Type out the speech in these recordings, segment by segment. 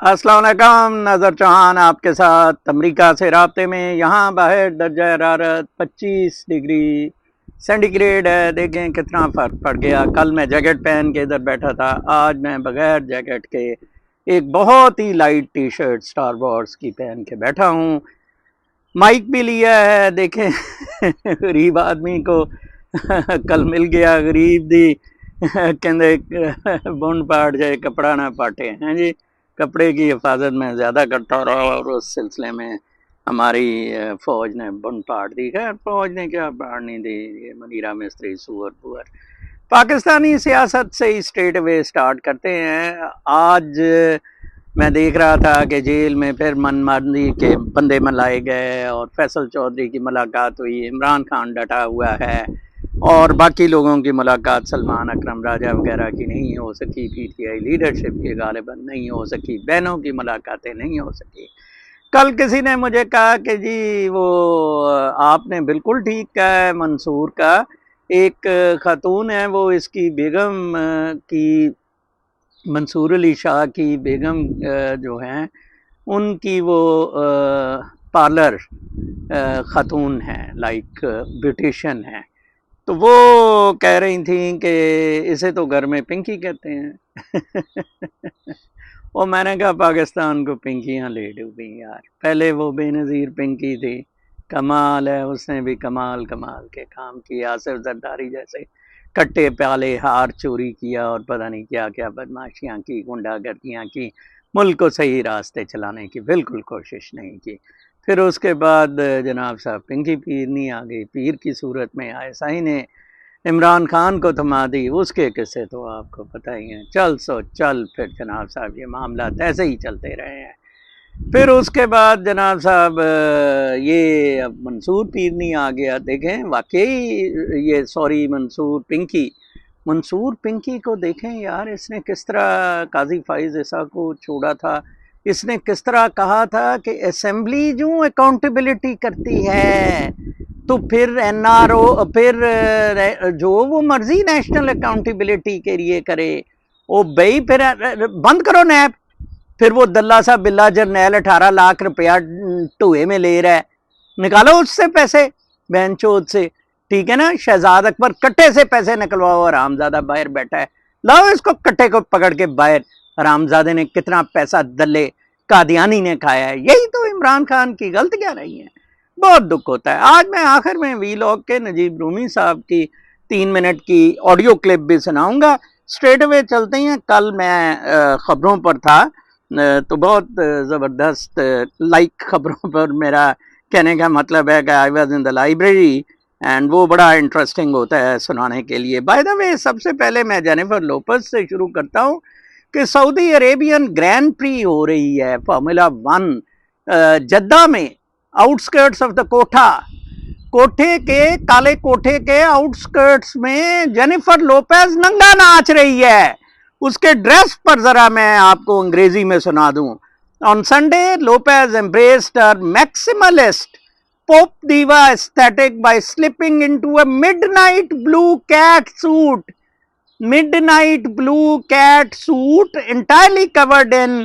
अस्सलाम वालेकुम। नज़र चौहान आपके साथ अमेरिका से राब्ते में। यहाँ बाहर दर्जा हरारत 25 डिग्री सेंटीग्रेड है। देखें कितना फ़र्क पड़ गया। कल मैं जैकेट पहन के इधर बैठा था, आज मैं बगैर जैकेट के एक बहुत ही light t-shirt Star Wars की पहन के बैठा हूँ। माइक भी लिया है। देखें गरीब आदमी को कल मिल गया। गरीब दी कहते बुन पाट जाए कपड़ा ना पाटे हैं जी। कपड़े की हिफाजत में ज़्यादा करता रहा और उस सिलसिले में हमारी फ़ौज ने बुन पाट दी। खैर फ़ौज ने क्या पाड़नी दी, ये मनीरा मिस्त्री सूअर पुअर। पाकिस्तानी सियासत से ही स्ट्रेट अवे स्टार्ट करते हैं। आज मैं देख रहा था कि जेल में फिर मनमानी के बंदे मिलाए गए और फैसल चौधरी की मुलाकात हुई। इमरान खान डटा हुआ है और बाकी लोगों की मुलाकात सलमान अकरम राजा वगैरह की नहीं हो सकी। पीटीआई लीडरशिप की गालिबन नहीं हो सकी। बहनों की मुलाकातें नहीं हो सकी। कल किसी ने मुझे कहा कि जी वो आपने बिल्कुल ठीक कहा है, मंसूर का एक खातून है, वो इसकी बेगम की, मंसूर अली शाह की बेगम जो हैं उनकी वो पार्लर खातून है, लाइक ब्यूटिशियन है। तो वो कह रही थी कि इसे तो घर में पिंकी कहते हैं। और मैंने कहा पाकिस्तान को पिंकियाँ ले डूबी यार। पहले वो बेनज़ीर पिंकी थी, कमाल है, उसने भी कमाल कमाल के काम किए। आसिफ जरदारी जैसे कट्टे प्याले हार चोरी किया और पता नहीं क्या क्या बदमाशियाँ की, गुंडागर्दियाँ की, मुल्क को सही रास्ते चलाने की बिल्कुल कोशिश नहीं की। फिर उसके बाद जनाब साहब पिंकी पीरनी आ गई, पीर की सूरत में आयसाई ने इमरान खान को थमा दी। उसके किस्से तो आपको पता ही है। चल सो चल फिर जनाब साहब ये मामला ऐसे ही चलते रहे हैं। फिर उसके बाद जनाब साहब ये अब मंसूर पीरनी आ गया। देखें वाकई ये सॉरी मंसूर पिंकी को देखें यार, इसने किस तरह काजी फाइज ईसा को छोड़ा था। इसने किस तरह कहा था कि असेंबली जो अकाउंटेबिलिटी करती है तो फिर एनआरओ फिर जो वो मर्जी नेशनल अकाउंटेबिलिटी के लिए करे। ओ भाई फिर बंद करो नैब। फिर वो दल्ला सा बिल्ला जरनैल 18 लाख रुपया टूए में ले रहा है, निकालो उससे पैसे बहनचोद से, ठीक है ना। शहजाद अकबर कट्टे से पैसे निकलवाओ, हरामजादा बाहर बैठा है, लाओ इसको कट्टे को पकड़ के बाहर। हरामजादे ने कितना पैसा दल्ले कादियानी ने खाया है। यही तो इमरान खान की गलतियां रही हैं। बहुत दुख होता है। आज मैं आखिर में वीलॉग के नजीब रूमी साहब की 3 मिनट की ऑडियो क्लिप भी सुनाऊंगा। स्ट्रेट अवे चलते हैं। कल मैं खबरों पर था तो बहुत ज़बरदस्त लाइक खबरों पर, मेरा कहने का मतलब है कि I was in the library and वो बड़ा इंटरेस्टिंग होता है सुनाने के लिए। बाय द वे सबसे पहले मैं जेनिफर लोपेज से शुरू करता हूँ कि सऊदी अरेबियन ग्रैंड प्री हो रही है फार्मूला 1 जद्दा में, आउटस्कर्ट्स ऑफ द कोठे के काले कोठे के आउटस्कर्ट्स में जेनिफर लोपेज नंगा नाच रही है। उसके ड्रेस पर जरा मैं आपको अंग्रेजी में सुना दूं। On Sunday Lopez embraced her maximalist pop diva aesthetic by slipping into a midnight blue cat suit entirely covered in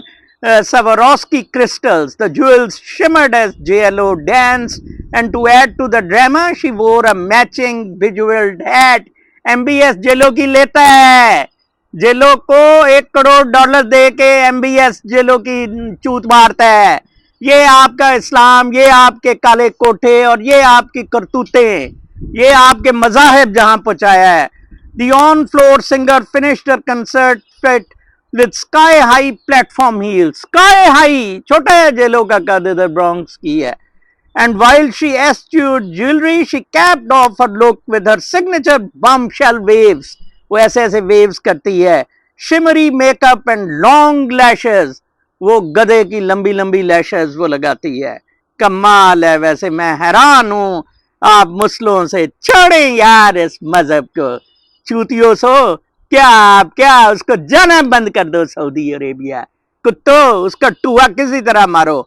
Swarovski crystals. The jewels shimmered as JLo danced, and to add to the drama, she wore a matching bejeweled hat. MBS JLo की लेता है, जेलो को $1 करोड़ दे के MBS जेलो की चूत मारता है। ये आपका इस्लाम, ये आपके काले कोठे और ये आपकी करतूतें, ये आपके मज़ाहिब जहां पहुंचाया है। The on-floor singer finished her concert set with sky-high platform heels. Sky-high, छोटा है जेलो का कद, इधर ब्रॉन्क्स की है। And while she eschewed jewelry, she capped off her look with her signature bombshell waves. वो ऐसे ऐसे waves करती है। Shimmery makeup and long lashes. वो गधे की लंबी लंबी लैशेस वो लगाती है। कमाल है। वैसे मैं हैरान हूं, आप मुस्लिमों से छोड़ें यार इस मजहब को, चूतियों सो। क्या उसको जाना बंद कर दो सऊदी अरेबिया। कुत्तो उसका टूआ किसी तरह मारो।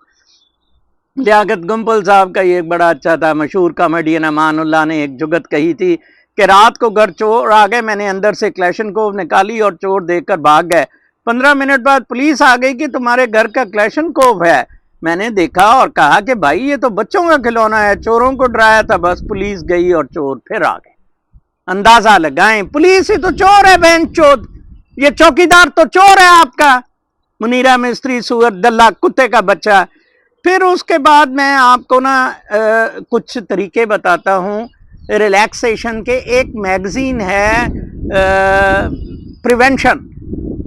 लियाकत गुम्पल साहब का ये एक बड़ा अच्छा था, मशहूर कॉमेडियन अमानुल्लाह ने एक जुगत कही थी कि रात को घर चोर आ गए, मैंने अंदर से क्लैशनकोव निकाली और चोर देखकर भाग गए। 15 मिनट बाद पुलिस आ गई कि तुम्हारे घर का क्लैशनकोफ है। मैंने देखा और कहा कि भाई ये तो बच्चों का खिलौना है, चोरों को डराया था, बस पुलिस गई और चोर फिर आ गए। अंदाजा लगाएं, पुलिस ही तो चोर है बहन चोद, ये चौकीदार तो चोर है आपका, मुनीरा मिस्त्री सुअर दल्ला कुत्ते का बच्चा। फिर उसके बाद मैं आपको ना कुछ तरीके बताता हूँ रिलैक्सेशन के। एक मैगजीन है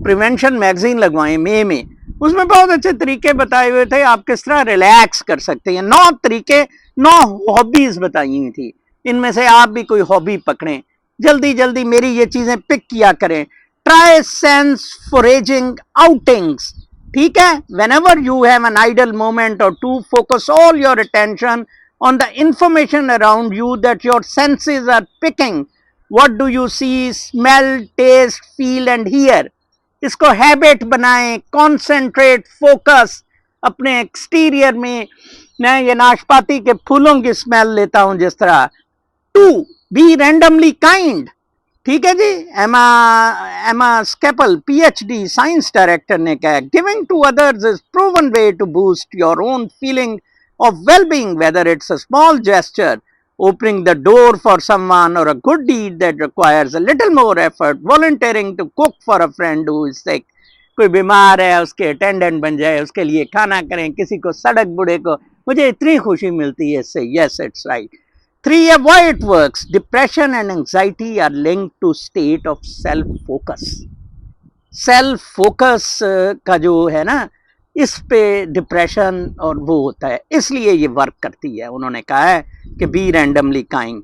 प्रिवेंशन मैगजीन लगवाएं मई में, उसमें बहुत अच्छे तरीके बताए हुए थे आप किस तरह रिलैक्स कर सकते हैं। 9 तरीके, 9 हॉबीज बताई हुई थी, इनमें से आप भी कोई हॉबी पकड़ें, जल्दी जल्दी मेरी ये चीजें पिक किया करें। ट्राई सेंस फॉरेजिंग आउटिंग्स, ठीक है, whenever you have an idle moment or two, focus all your attention on the information around you that your senses are picking. What do you see, smell, taste, feel and hear? इसको habit बनाएं, concentrate, focus. अपने exterior में मैं ये नाशपाती के फूलों की स्मेल लेता हूं जिस तरह। 2, बी रैंडमली काइंड, ठीक है जी। एमा स्केपल पीएचडी साइंस डायरेक्टर ने कहा, giving to others is proven way to boost your own feeling of wellbeing, whether it's a small gesture, opening the door for someone or a good deed that requires a little more effort, volunteering to cook for a friend who is sick. कोई बीमार है उसके attendant बन जाए, उसके लिए खाना करें, किसी को सड़क बूढ़े को, मुझे इतनी खुशी मिलती है इससे। Yes it's right. 3, avoid works. Depression and anxiety are linked to state of self focus. Self focus का जो है ना, इस पे डिप्रेशन और वो होता है, इसलिए ये वर्क करती है। उन्होंने कहा है कि be randomly kind.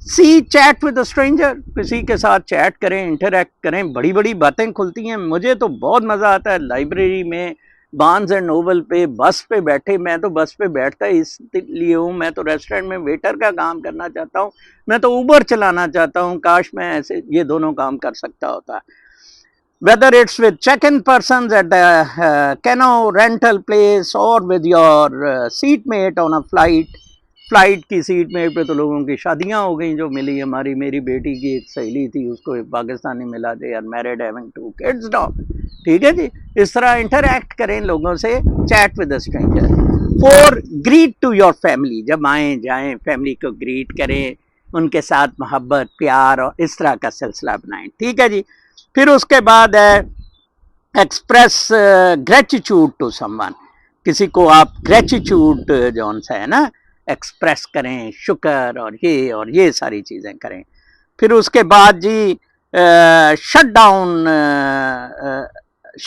See, chat with a stranger, किसी के साथ चैट करें, इंटरेक्ट करें, बड़ी बड़ी बातें खुलती हैं। मुझे तो बहुत मज़ा आता है लाइब्रेरी में, बार्न्स एंड नोबल पे, बस पे बैठे। मैं तो बस पे बैठता इसलिए हूँ, मैं तो रेस्टोरेंट में वेटर का काम करना चाहता हूँ, मैं तो उबर चलाना चाहता हूँ। काश मैं ऐसे ये दोनों काम कर सकता होता। Whether it's with check-in persons at the cano rental place or with your seatmate on a flight की सीट में पे तो लोगों की शादियां हो गई जो मिली। मेरी बेटी की एक सहेली थी, उसको एक पाकिस्तानी मिला, they are married having 2 kids now, ठीक है जी। इस तरह इंटरैक्ट करें लोगों से, chat with a stranger. 4, greet to your family, जब आए जाएं फैमिली को ग्रीट करें, उनके साथ मोहब्बत प्यार और इस तरह का सिलसिला बनाएं, ठीक है जी। फिर उसके बाद है एक्सप्रेस ग्रेटिट्यूड टू समवन, किसी को आप ग्रेटिट्यूड जौन सा है ना एक्सप्रेस करें, शुक्र और ये सारी चीज़ें करें। फिर उसके बाद जी shut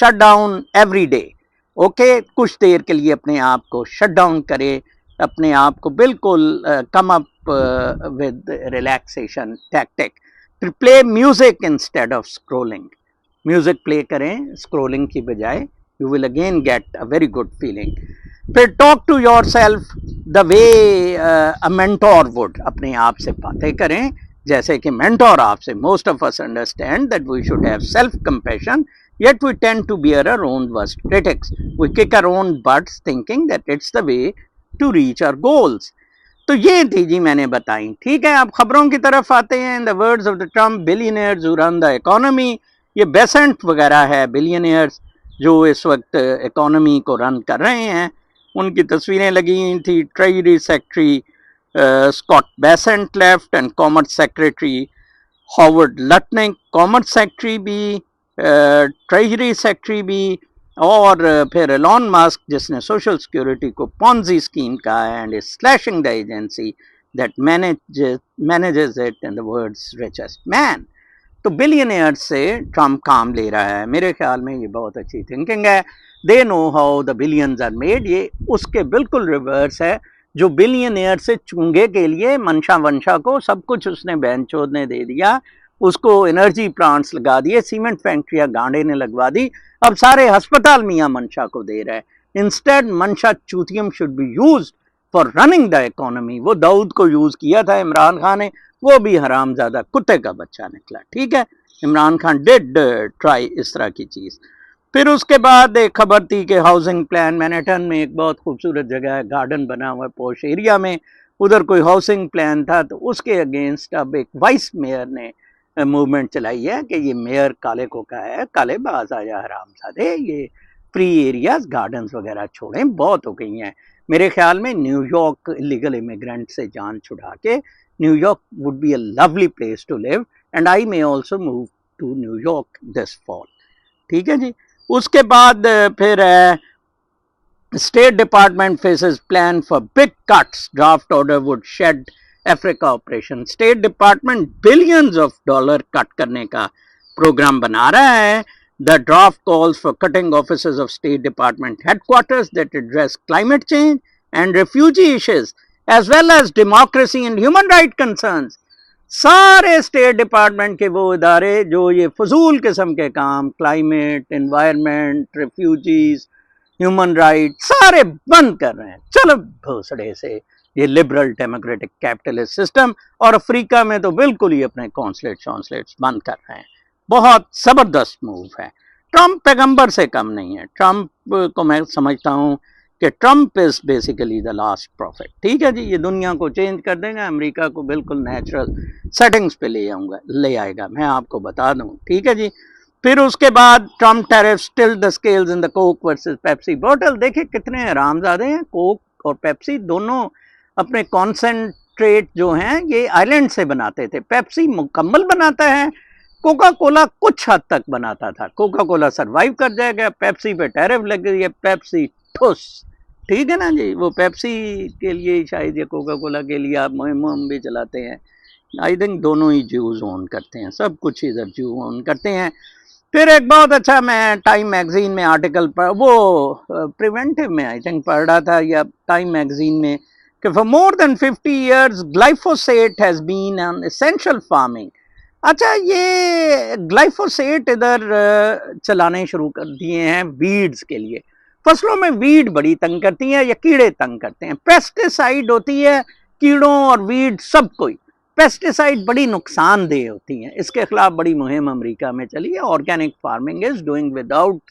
down every day, okay, कुछ देर के लिए अपने आप को शट डाउन करें, अपने आप को बिल्कुल come up with relaxation tactic. Play music instead of scrolling, music play करें स्क्रोलिंग की बजाय, you will again get a very good feeling. फिर talk to yourself the way a mentor would, अपने आप से बातें करें जैसे कि मेंटोर आपसे। Most of us understand that we should have self compassion, yet we tend to be our own worst critics. We kick our own butts thinking that it's the way to reach our goals. तो ये थी जी मैंने बताई, ठीक है। अब खबरों की तरफ आते हैं। In the words of the Trump, billionaires who run the economy, ये बेसेंट वगैरह है बिलियनियर्स जो इस वक्त इकोनॉमी को रन कर रहे हैं, उनकी तस्वीरें लगी हुई थी। Treasury secretary Scott Bessent left and commerce secretary Howard Lutnick, commerce secretary भी, ट्रेजरी सेक्रेटरी भी, और फिर एलॉन मस्क जिसने सोशल सिक्योरिटी को पॉन्जी स्कीम कहा है and is slashing the agency that manages it in the world's richest man. तो billionaire से ट्रम्प काम ले रहा है, मेरे ख्याल में ये बहुत अच्छी थिंकिंग है। They know how the billions are made, ये उसके बिल्कुल रिवर्स है। जो बिलियनियर से चूंगे के लिए मंशा वंशा को सब कुछ उसने बहनचोद ने दे दिया, उसको एनर्जी प्लांट्स लगा दिए, सीमेंट फैक्ट्रियां गांडे ने लगवा दी, अब सारे अस्पताल मियां मंशा को दे रहे हैं। इंस्टेड मंशा चूतियम should be used for running the economy. वो दाऊद को यूज किया था इमरान खान ने, वो भी हरामजादा कुत्ते का बच्चा निकला, ठीक है। इमरान खान डिड ट्राई इस तरह की चीज। फिर उसके बाद एक खबर थी कि हाउसिंग प्लान, मैनहट्टन में एक बहुत खूबसूरत जगह है, गार्डन बना हुआ है पॉश एरिया में, उधर कोई हाउसिंग प्लान था तो उसके अगेंस्ट अब एक वाइस मेयर ने मूवमेंट चलाई है कि ये मेयर काले को का है, काले बाज आया हरामजादे, ये फ्री एरियाज गार्डन्स वगैरह छोड़ें, बहुत हो गई हैं। मेरे ख्याल में न्यूयॉर्क इलीगल इमिग्रेंट से जान छुड़ा के New York would be a lovely place to live and I may also move to New York this fall. ठीक है जी। उसके बाद फिर State Department faces plan for big cuts. Draft order would shed Africa operation. State Department billions of dollar cut करने का program बना रहा है. The draft calls for cutting offices of State Department headquarters that address climate change and refugee issues as well as democracy and human right concerns. सारे state department के वो इदारे जो ये फजूल किस्म के काम, climate, environment, refugees, human right, सारे बंद कर रहे हैं। चलो भोसड़े से ये लिबरल डेमोक्रेटिक कैपिटलिस्ट सिस्टम, और अफ्रीका में तो बिल्कुल ही अपने कॉन्सुलेट्स बंद कर रहे हैं। बहुत ज़बरदस्त मूव है। ट्रंप पैगंबर से कम नहीं है। ट्रंप को मैं समझता हूँ कि Trump is basically the last profit. ठीक है जी, ये दुनिया को चेंज कर देगा, अमेरिका को बिल्कुल नेचुरल सेटिंग्स पे ले आएगा, मैं आपको बता दूँ। ठीक है जी। फिर उसके बाद Trump tariff still the scales in the Coke versus Pepsi bottle. देखिए कितने हरामजादे हैं। कोक और पेप्सी दोनों अपने कॉन्सेंट्रेट जो हैं ये आइलैंड से बनाते थे। पेप्सी मुकम्मल बनाता है, कोका कोला कुछ हद तक बनाता था। कोका कोला सर्वाइव कर जाएगा, पेप्सी पे टैरिफ लग गई है, पेप्सी ठुस। ठीक है ना जी। वो पेप्सी के लिए शायद ये कोका कोला के लिए आप मुहिम भी चलाते हैं। आई थिंक दोनों ही ज्यूज ओन करते हैं, सब कुछ इधर ज्यू ओन करते हैं। फिर एक बहुत अच्छा मैं टाइम मैगजीन में आर्टिकल पढ़, वो प्रिवेंटिव में आई थिंक पढ़ रहा था, या टाइम मैगजीन में, कि for more than 50 years glyphosate has been an essential farming. अच्छा, ये ग्लाइफोसेट इधर चलाने शुरू कर दिए हैं वीड्स के लिए। फसलों में वीड बड़ी तंग करती है या कीड़े तंग करते हैं। पेस्टिसाइड होती है कीड़ों और वीड सब कोई। पेस्टिसाइड बड़ी नुकसानदेह होती हैं, इसके खिलाफ बड़ी मुहिम अमेरिका में चली है। Organic farming is doing without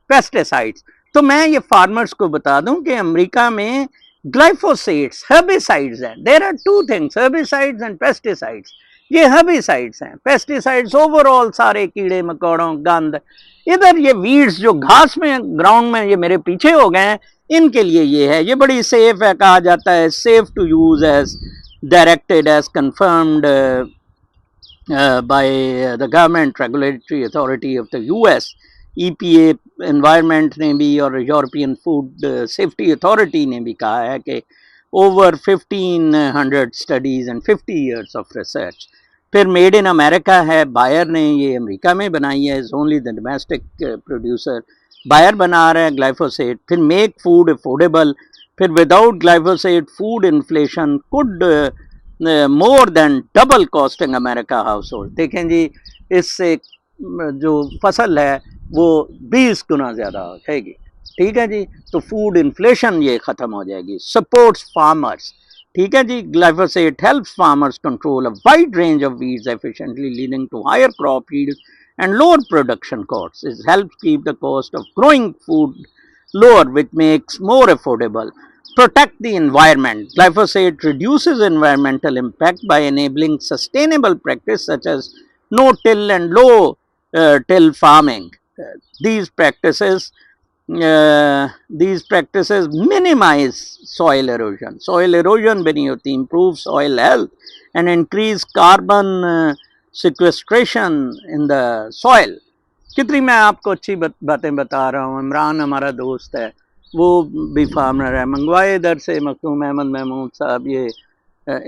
pesticides. तो मैं ये फार्मर्स को बता दूं कि अमेरिका में ग्लाइफोसेट्स हर्बिसाइड्स हैं। There are two things, herbicides and pesticides. ये हर्बिसाइड्स हैं। पेस्टिसाइड्स ओवरऑल सारे कीड़े मकोड़ों गंद, इधर ये वीड्स जो घास में ग्राउंड में ये मेरे पीछे हो गए हैं, इनके लिए ये है। ये बड़ी सेफ है, कहा जाता है safe to use as directed as confirmed by the government regulatory authority of the US, EPA, environment ने भी और European Food Safety Authority ने भी कहा है कि over 1500 studies and 50 years of research। फिर मेड इन अमेरिका है, बायर ने ये अमेरिका में बनाई है, is only the domestic producer. Bayer बना रहे हैं ग्लाइफोसेट। फिर मेक फूड अफोर्डेबल। फिर without glyphosate food inflation could more than double costing America household. देखें जी, इससे जो फसल है वो 20 गुना ज़्यादा हो जाएगी। ठीक है जी। तो फूड इन्फ्लेशन ये ख़त्म हो जाएगी। Supports farmers. ठीक है जी। Glyphosate helps farmers control a wide range of weeds efficiently leading to higher crop yield and lower production costs. It helps keep the cost of growing food lower, which makes more affordable. Protect the environment. Glyphosate reduces environmental impact by enabling sustainable practice such as no-till and low-till farming. These practices minimize soil erosion. Soil erosion bani hoti, improve soil health and increase carbon sequestration in the soil. कितनी मैं आपको अच्छी बातें बता रहा हूँ। इमरान हमारा दोस्त है, वो भी फार्मर है, मंगवाए इधर से मखदूम अहमद महमूद साहब ये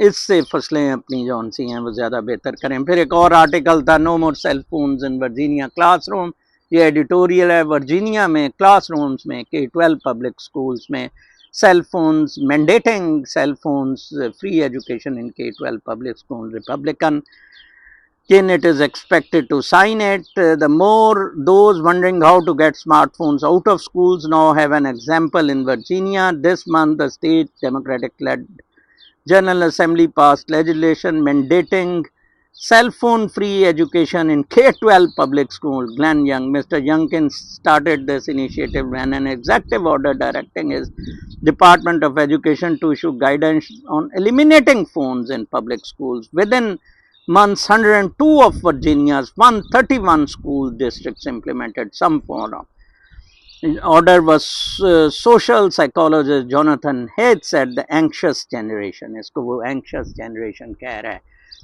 इससे फसलें अपनी जौन सी हैं वो ज़्यादा बेहतर करें। फिर एक और आर्टिकल था, no more cell phones in Virginia classroom. ये एडिटोरियल है। वर्जीनिया में क्लासरूम्स में K-12 पब्लिक स्कूल्स में cell phones, mandating cell phones, free education in K-12 public school. Republican it is expected to sign it. The more those wondering how to get smartphones out of schools now have an example in Virginia. This month, the state Democratic-led General Assembly passed legislation mandating cell phone free education in K-12 public school. Glenn Young, Mr. Youngkin started this initiative when an executive order directing his Department of Education to issue guidance on eliminating phones in public schools. Within months, 102 of Virginia's 131 school districts implemented some form of order was social psychologist Jonathan Haidt said the anxious generation, इसको वो anxious generation कह रहा है.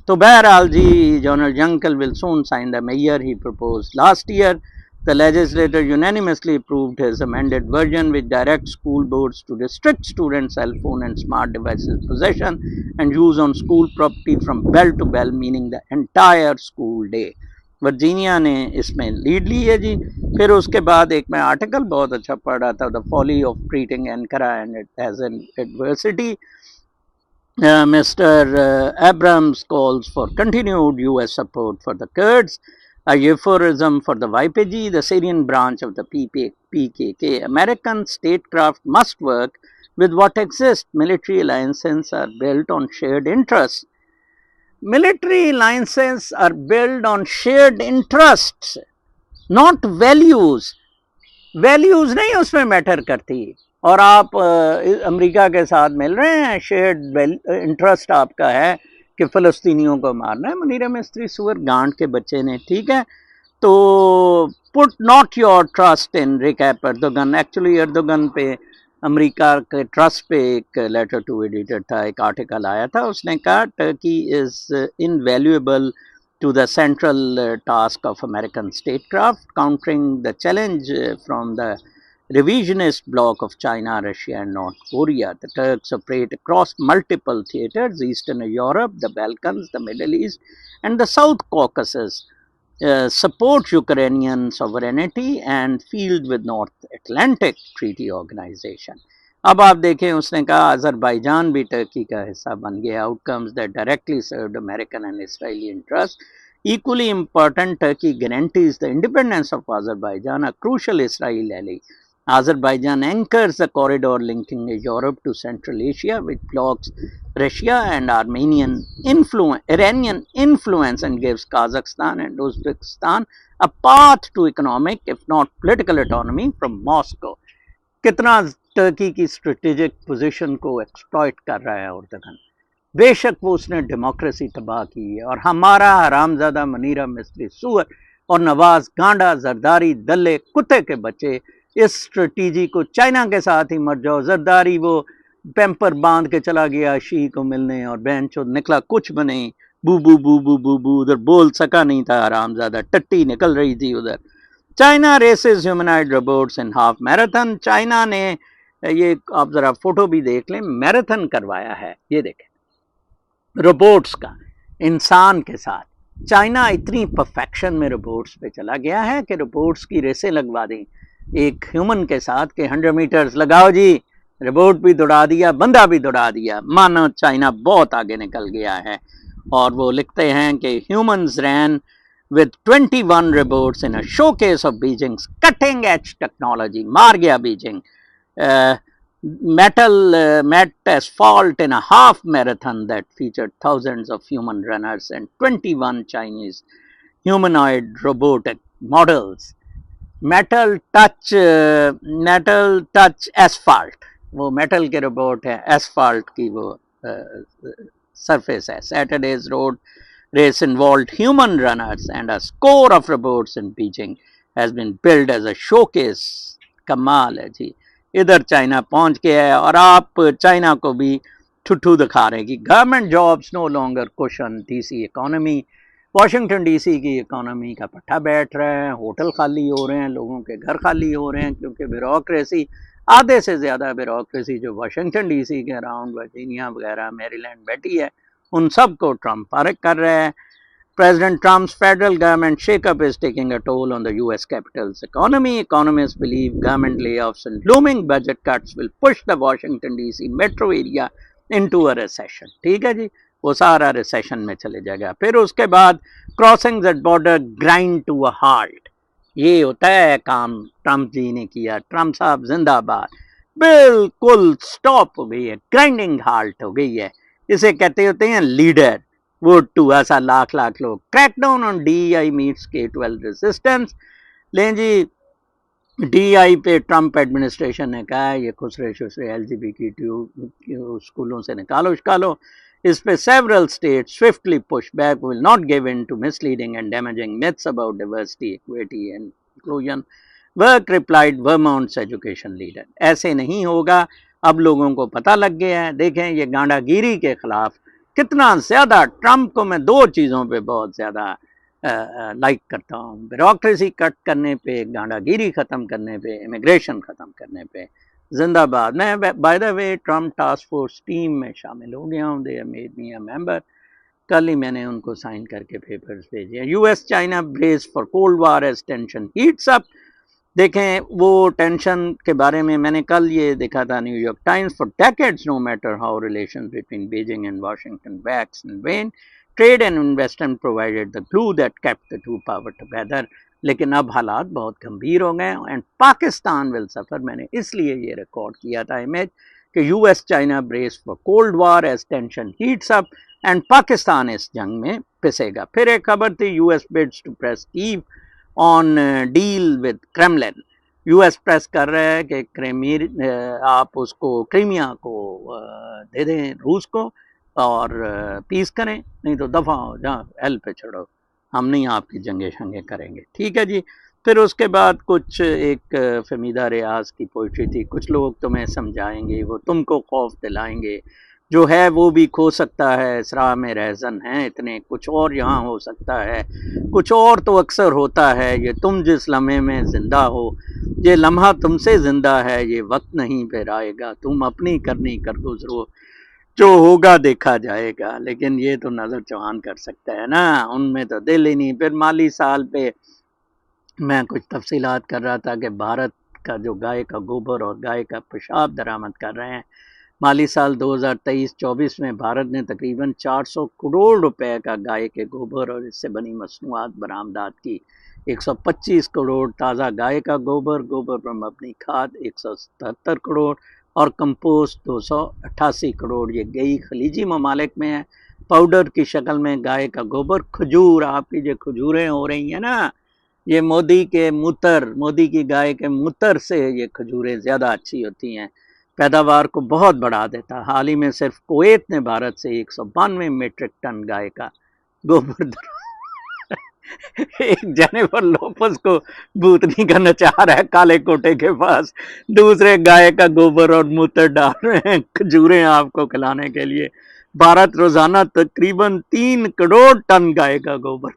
तो बहरहाल जी, Donald Junkel will soon sign the measure he proposed last year. The legislature unanimously approved his amended version, which directs school boards to restrict students' cell phone and smart devices possession and use on school property from bell to bell, meaning the entire school day. Virginia ने इसमें lead ली है जी. फिर उसके बाद एक मैं article बहुत अच्छा पढ़ रहा था, the folly of treating Ankara and it as an adversity. Mr. Abrams calls for continued U.S. support for the Kurds, a euphemism for the YPG, the Syrian branch of the PKK. American statecraft must work with what exists. Military alliances are built on shared interests. Military alliances are built on shared interests, not values. Values नहीं उसमें matter करती. और आप America के साथ मिल रहे हैं, shared interest आपका है कि फ़लस्तीनियों को मारना है. मुनीरा मिस्त्री सुअर गांड के बच्चे ने, ठीक है. तो put not your trust in recap Erdogan. Actually Erdogan पे अमेरिका के ट्रस्ट पे एक लेटर टू एडिटर था, एक आर्टिकल आया था. उसने कहा Turkey is invaluable to the central task of American statecraft, countering the challenge from the revisionist bloc of China, Russia, and North Korea. The Turks operate across multiple theaters: Eastern Europe, the Balkans, the Middle East, and the South Caucasus. Support Ukrainian sovereignty and field with North Atlantic Treaty Organization. अब आप देखें, उसने कहा Azerbaijan भी Turkey का हिस्सा बन गया. Outcomes that directly served American and Israeli interest. Equally important, Turkey guarantees the independence of Azerbaijan, a crucial Israel ally. Azerbaijan anchors the corridor linking Europe to Central Asia, which blocks Russia and Iranian influence and gives Kazakhstan and Uzbekistan a path to economic, if not political, autonomy from Moscow. कितना Turkey की strategic position को exploit कर रहा है Erdogan. बेशक वो उसने democracy तबाह की है, और हमारा हरामजादा मनीरा मिस्त्री सुअर और नवाज गांडा जरदारी दल्ले कुत्ते के बच्चे इस स्ट्रेटजी को चाइना के साथ ही मर जाओ. जरदारी वो पैम्पर बांध के चला गया शी को मिलने, और बहन चो निकला कुछ भी नहीं. बू बू बू बू बू बू उधर बोल सका नहीं था हरामजादा, टट्टी निकल रही थी उधर. China races humanoid robots in half marathon. China ने, ये आप जरा फोटो भी देख लें, मैराथन करवाया है. ये देखें रोबोट्स का इंसान के साथ. चाइना इतनी परफेक्शन में रोबोट्स पे चला गया है कि रोबोट्स की रेसें लगवा दी एक ह्यूमन के साथ के 100 मीटर्स लगाओ जी. रोबोट भी दौड़ा दिया, बंदा भी दौड़ा दिया. मानो चाइना बहुत आगे निकल गया है. और वो लिखते हैं कि humans rain with 21 robots in a showcase of Beijing's cutting edge technology. मार गया Beijing. Met asphalt in a half marathon that featured thousands of human runners and 21 Chinese humanoid robotic models. Metal touch asphalt. वो metal के robot है, asphalt की वो surface है. Saturday's road race involved human runners and a score of robots in Beijing has been built as a showcase. कमाल है जी. इधर China पहुंच गया है, और आप चाइना को भी ठुठू दिखा रहे हैं कि government jobs no longer cushion DC economy. Washington DC की इकोनॉमी का पट्टा बैठ रहा है, होटल खाली हो रहे हैं, लोगों के घर खाली हो रहे हैं, क्योंकि ब्यूरोक्रेसी, आधे से ज़्यादा ब्यूरोक्रेसी जो वाशिंगटन डीसी के अराउंड वर्जीनिया वगैरह मैरीलैंड बैठी है, उन सब को ट्रंप पार्क कर रहा है. President Trump's federal government shakeup is taking a toll on the U.S. capital's economy. Economists believe government layoffs and looming budget cuts will push the Washington D.C. metro area into a recession. ठीक है जी, वो सारा recession में चले जाएगा. फिर उसके बाद crossings at border grind to a halt. ये होता है काम ट्रंप जी ने किया. ट्रंप साहब जिंदाबाद. बिल्कुल स्टॉप हो गई है, ग्राइंडिंग हाल्ट हो गई है. इसे कहते होते हैं लीडर. वो टूआ सा लाख लोग. Crackdown on DEI meets K-12 resistance. लें जी, DEI पे ट्रंप एडमिनिस्ट्रेशन ने कहा है ये खुसरे शुसरे LGBT स्कूलों से निकालो. इस पे several states swiftly pushed back, will not give in to misleading and damaging myths about diversity, equity and inclusion. Work replied Vermont's education leader. ऐसे नहीं होगा, अब लोगों को पता लग गया है। देखें ये गांडागिरी के खिलाफ कितना ज़्यादा, ट्रंप को मैं दो चीज़ों पे बहुत ज़्यादा लाइक करता हूँ, ब्यूरोक्रेसी कट करने पे, गांडागिरी ख़त्म करने पे, इमिग्रेशन ख़त्म करने पे। जिंदाबाद। मैं by the way Trump task force team में शामिल हो गया हूँ, they made me a member. कल ही मैंने उनको साइन करके पेपर्स भेजे। US China brace for cold war as tension heats up. देखें वो टेंशन के बारे में मैंने कल ये देखा था New York Times, for decades no matter how relations between Beijing and Washington wax and wane, trade and investment provided the glue that kept the two power together. लेकिन अब हालात बहुत गंभीर हो गए एंड पाकिस्तान विल सफ़र। मैंने इसलिए ये रिकॉर्ड किया था इमेज कि US China brace for cold war as tension heats up and Pakistan इस जंग में पिसेगा। फिर एक खबर थी, US bids to press Kyiv on deal with Kremlin. US press कर रहा है कि आप उसको क्रीमिया को दे दें रूस को और पीस करें, नहीं तो दफ़ा हो जहाँ एल पे चढ़ो, हम नहीं आपकी जंगे शंगे करेंगे। ठीक है जी। फिर उसके बाद कुछ एक फमीदा रियाज की पोइट्री थी, कुछ लोग तुम्हें समझाएंगे, वो तुमको खौफ दिलाएंगे, जो है वो भी खो सकता है, इस राह में रहजन हैं इतने, कुछ और यहाँ हो सकता है, कुछ और तो अक्सर होता है, ये तुम जिस लम्हे में ज़िंदा हो, ये लम्हा तुमसे ज़िंदा है, ये वक्त नहीं फिर आएगा, तुम अपनी करनी कर गुजरो, जो होगा देखा जाएगा। लेकिन ये तो नज़र चौहान कर सकता है ना, उनमें तो दिल ही नहीं। फिर माली साल पे मैं कुछ तफसीलात कर रहा था कि भारत का जो गाय का गोबर और गाय का पेशाब दरामद कर रहे हैं, माली साल 2023-24 में भारत ने तकरीबन 400 करोड़ रुपए का गाय के गोबर और इससे बनी मसनूआत बरामदात की। 125 करोड़ ताज़ा गाय का गोबर, गोबर पर मबनी खाद 177 करोड़ और कंपोस्ट 288 करोड़। ये गई खलीजी ममालिक में है, पाउडर की शक्ल में गाय का गोबर। खजूर, आपकी जो खजूरें हो रही हैं ना, ये मोदी की गाय के मूत्र से ये खजूरें ज़्यादा अच्छी होती हैं, पैदावार को बहुत बढ़ा देता। हाल ही में सिर्फ कुवैत ने भारत से 192 मीट्रिक टन गाय का गोबर एक जेनिफर लोपेज को भूतनी का नचा रहा है काले कोटे के पास, दूसरे गाय का गोबर और मूत्र डाल रहे हैं खजूरें आपको खिलाने के लिए। भारत रोजाना तकरीबन 3 करोड़ टन गाय का गोबर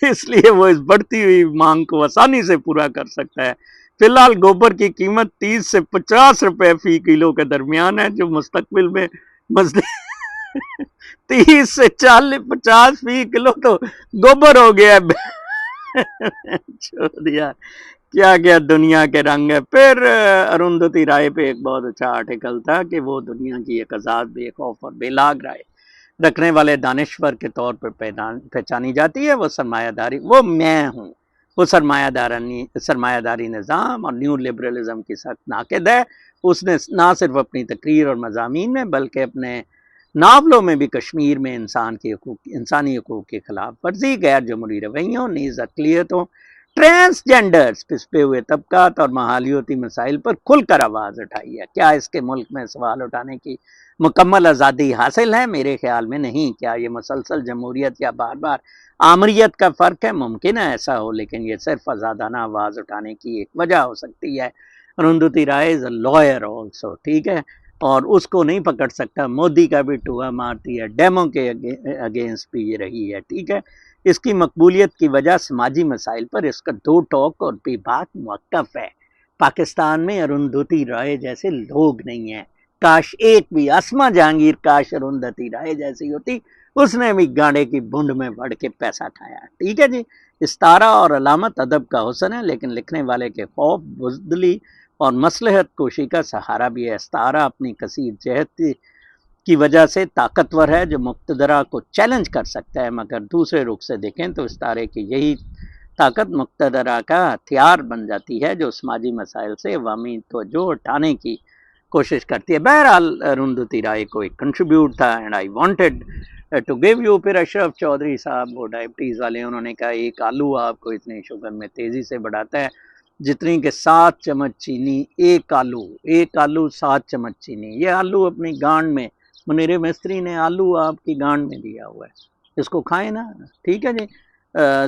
इसलिए वो इस बढ़ती हुई मांग को आसानी से पूरा कर सकता है। फिलहाल गोबर की कीमत 30 से 50 रुपए फी किलो के दरमियान है, जो मुस्तकबिल में मजदूर 30 से 40-50 फी किलो तो गोबर हो गया छोड़ दिया, क्या क्या दुनिया के रंग है। फिर अरुंधति राय पे एक बहुत अच्छा आर्टिकल था कि वो दुनिया की एक आज़ाद, बेखौफ और बेलाग राय रखने वाले दानिश्वर के तौर पर पहचानी जाती है। वो सरमायादारी, वो मैं हूँ, वो सरमायादारी निज़ाम और न्यू लिबरलिज्म की सख्त नाक़िद है। उसने ना सिर्फ अपनी तकरीर और मज़ामीन में बल्कि अपने नावलों में भी कश्मीर में इंसानी हकूक़ की खिलाफ वर्जी, गैर जमहूरी रवैयों, नीज़ अक़लियतों, ट्रांसजेंडर्स, पिछड़े हुए तबकात और माहौलियाती मसाइल पर खुलकर आवाज़ उठाई है। क्या इसके मुल्क में सवाल उठाने की मुकम्मल आज़ादी हासिल है? मेरे ख्याल में नहीं। क्या ये मुसलसल जमहूरियत या बार बार आमरीत का फ़र्क है? मुमकिन है ऐसा हो, लेकिन ये सिर्फ आज़ादाना आवाज़ उठाने की एक वजह हो सकती है। अरुंधति राय इज़ अ लॉयर ऑल्सो, ठीक है, और उसको नहीं पकड़ सकता। मोदी का भी टूआ मारती है, डेमो के अगेंस्ट भी ये रही है, ठीक है। इसकी मकबूलियत की वजह समाजी मसाइल पर इसका दो टोक और बेबाक मौक़िफ़ है। पाकिस्तान में अरुंधति राय जैसे लोग नहीं हैं। काश एक भी आसमा जहांगीर, काश अरुंधति राय जैसी होती, उसने भी गांडे की बूंद में बढ़ के पैसा खाया, ठीक है जी। इस्तारा और अलामत अदब का हुस्न है, लेकिन लिखने वाले के खौफ, बुज़दिली और मसलहत कोशी का सहारा भी है। इस्तारा अपनी कसीर जहत की वजह से ताकतवर है, जो मुक़्तदरा को चैलेंज कर सकता है, मगर दूसरे रुख से देखें तो इस्तारे की यही ताकत मुक़्तदरा का हथियार बन जाती है, जो समाजी मसाइल से अवामी तवज्जो उठाने की कोशिश करती है। बहरहाल अरुंधति राय को एक कंट्रीब्यूट था and I wanted to give you. फिर अशरफ चौधरी साहब, वो डायबिटीज़ वाले, उन्होंने कहा एक आलू आपको इतनी शुगर में तेज़ी से बढ़ाता है जितनी के 7 चम्मच चीनी। एक आलू 7 चम्मच चीनी। ये आलू अपनी गांड में मुनीर मिस्त्री ने आलू आपकी गांड में दिया हुआ है, इसको खाएं ना, ठीक है जी।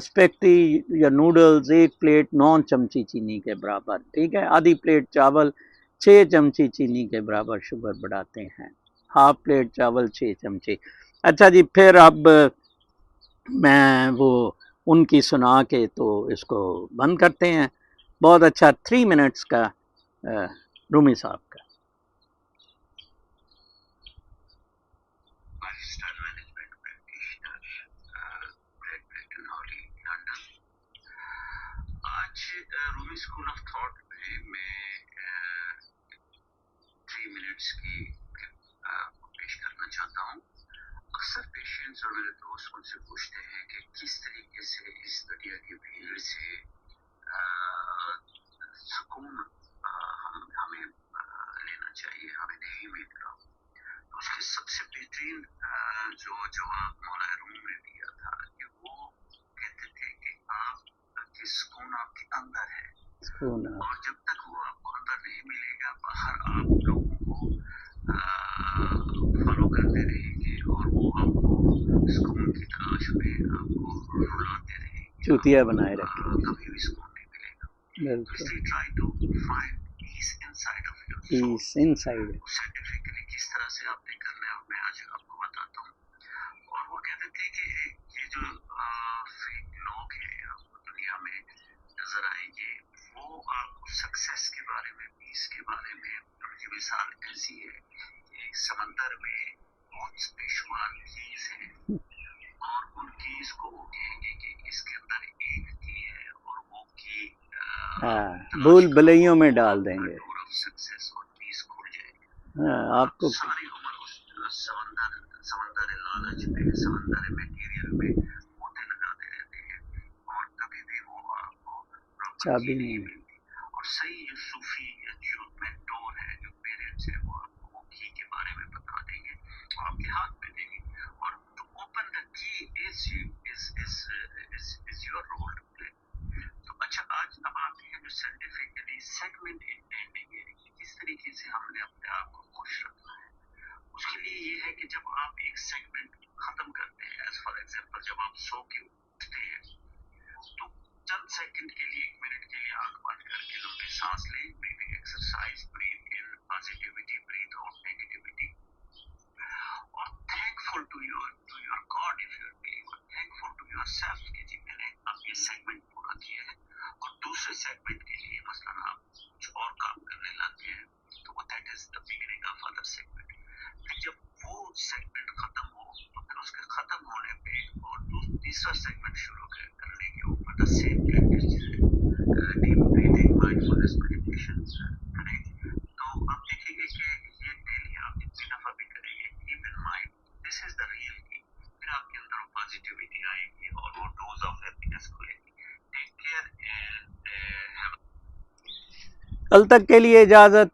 स्पेगेटी या नूडल्स 1 प्लेट 9 चमची चीनी के बराबर, ठीक है। आधी प्लेट चावल 6 चमची चीनी के बराबर शुगर बढ़ाते हैं। हाफ प्लेट चावल 6 चमची। अच्छा जी, फिर अब मैं वो उनकी सुना के तो इसको बंद करते हैं। बहुत अच्छा 3 मिनट्स का रूमी साहब का। आज रूमी स्कूल ऑफ थॉट में मैं 3 मिनट्स की पेश करना चाहता हूँ। अक्सर पेशेंट्स और मेरे दोस्त मुझसे पूछते हैं कि किस तरीके से इस दुनिया की भीड़ से सुकून हमें लेना चाहिए, हमें नहीं मिल रहा। तो उसके सबसे बेहतरीन जो जवाब मौला रूम ने दिया था कि वो कहते थे कि आपकी सुकून आपके अंदर है, और जब तक वो आपको अंदर नहीं मिलेगा, बाहर आप लोगों को फॉलो करते रहेंगे और वो आपको सुकून की तलाश में आपको रुलाते रहेंगे, चूतिया बनाए रखेंगे, कभी भी सुकून नहीं मिलेगा। बिल्कुल। Try to find peace inside of your soul. Peace inside. Scientifically किस तरह से आपने करना है मैं आज आपको बताता हूँ। और वो कहते थे कि ये जो फेक लोग हैं आपको दुनिया में नजर आएंगे, वो आपको सक्सेस के बारे में, पीस के बारे में, उनकी मिसाल ऐसी है कि समंदर में बहुत बेशुमार कीज हैं, और उन कीज को वो कहेंगे कि इसके अंदर एक की है, और वो की भूल भुलैयों में डाल देंगे। सक्सेस और पीस खुल जाएगी। आपको सारी उम्र उस समंदर लालच में, समंदर मटेरियल में मोते लगाते रहते हैं, और कभी भी वो आपको चाबी नहीं मिलती। और सही जो सूफी या जो मेंटोर है, जो पेरेंट्स है, वो आपको वो की के बारे में बता देंगे, वो आपके हाथ में देंगे। और to open the key is your role to play. तो अच्छा, आज अब आते हैं जो साइंटिफिकली सेगमेंट इंटेंडिंग है, किस तरीके से हमने अपने आप को खुश रखना है। उसके लिए ये है कि जब आप एक सेगमेंट खत्म करते हैं, एज फॉर एग्जांपल जब आप सो के उठते हैं, तो चंद सेकंड के लिए, 1 मिनट के लिए आंख बंद करके लंबी सांस लें, breathing exercise, breathe in positivity, breathe out negativity, और thankful to your god if you are believer, thankful to yourself कि जी मैंने अब ये सेगमेंट पूरा किया है। और दूसरे सेगमेंट के लिए मसलन आप कुछ और काम करने लग गए हैं, तो वो that is the beginning of other segment. फिर जब वो सेगमेंट खत्म हो, तो फिर उसके खत्म होने पे और तीसरा सेगमेंट शुरू करने के ऊपर द सेम प्रैक्टिस है, डीप ब्रीथिंग, माइंडफुलनेस, मेडिटेशन करें। तो आप देखेंगे कि ये डेली आप जितनी दफा भी करेंगे, keep in mind this is the real की, फिर आपके अंदर पॉजिटिविटी आएगी और वो डोज ऑफ हैप्पीनेस खुलेगी। टेक केयर एंड कल तक के लिए इजाजत।